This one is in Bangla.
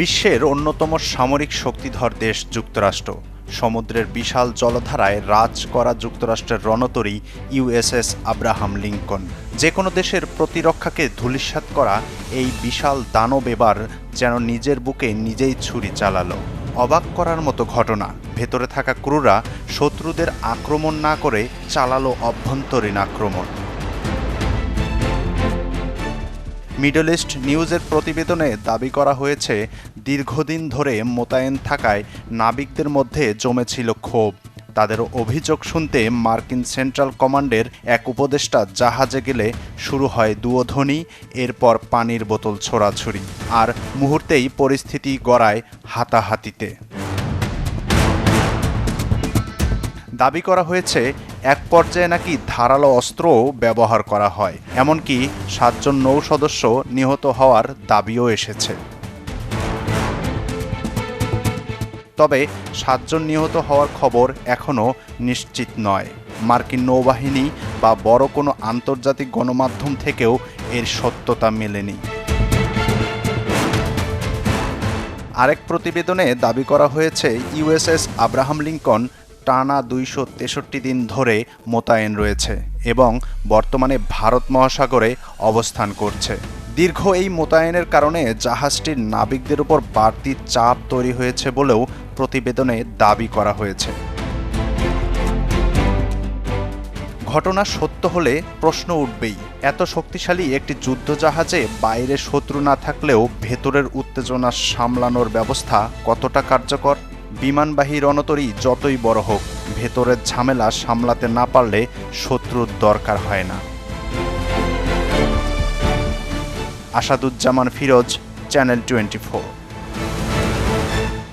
বিশ্বের অন্যতম সামরিক শক্তিধর দেশ যুক্তরাষ্ট্র। সমুদ্রের বিশাল জলধারায় রাজ করা যুক্তরাষ্ট্রের রণতরী ইউএসএস আব্রাহাম লিঙ্কন। যে কোনো দেশের প্রতিরক্ষাকে ধূলিসাৎ করা এই বিশাল দানব এবার যেন নিজের বুকে নিজেই ছুরি চালালো। অবাক করার মতো ঘটনা, ভেতরে থাকা ক্রুরা শত্রুদের আক্রমণ না করে চালালো অভ্যন্তরীণ আক্রমণ। মিডল ইস্ট নিউজের প্রতিবেদনে দাবি করা হয়েছে, দীর্ঘদিন ধরে মোতায়েন থাকায় নাবিকদের মধ্যে জমেছিল ক্ষোভ। তাদের অভিযোগ শুনতে মার্কিন সেন্ট্রাল কমান্ডের এক উপদেষ্টা জাহাজে গেলে শুরু হয় দুয়োধ্বনি, এরপর পানির বোতল ছোড়াছুড়ি, আর মুহূর্তেই পরিস্থিতি গড়ায় হাতাহাতিতে। দাবি করা হয়েছে, এক পর্যায়ে নাকি ধারালো অস্ত্রও ব্যবহার করা হয়, এমনকি 7 জন নৌ সদস্য নিহত হওয়ার দাবিও এসেছে। তবে 7 জন নিহত হওয়ার খবর এখনও নিশ্চিত নয়। মার্কিন নৌবাহিনী বা বড় কোনো আন্তর্জাতিক গণমাধ্যম থেকেও এর সত্যতা মেলেনি। আরেক প্রতিবেদনে দাবি করা হয়েছে, ইউএসএস আব্রাহাম লিঙ্কন টানা 263 দিন ধরে মোতায়েন রয়েছে এবং বর্তমানে ভারত মহাসাগরে অবস্থান করছে। দীর্ঘ এই মোতায়েনের কারণে জাহাজটির নাবিকদের উপর বাড়তি চাপ তৈরি হয়েছে বলেও প্রতিবেদনে দাবি করা হয়েছে। ঘটনা সত্য হলে প্রশ্ন উঠবেই, এত শক্তিশালী একটি যুদ্ধজাহাজে বাইরে শত্রু না থাকলেও ভেতরের উত্তেজনা সামলানোর ব্যবস্থা কতটা কার্যকর? বিমানবাহী রণতরী যতই বড় হোক, ভেতরের ঝামেলা সামলাতে না পারলে শত্রুর দরকার হয় না। আসাদুজ্জামান ফিরোজ, চ্যানেল 24।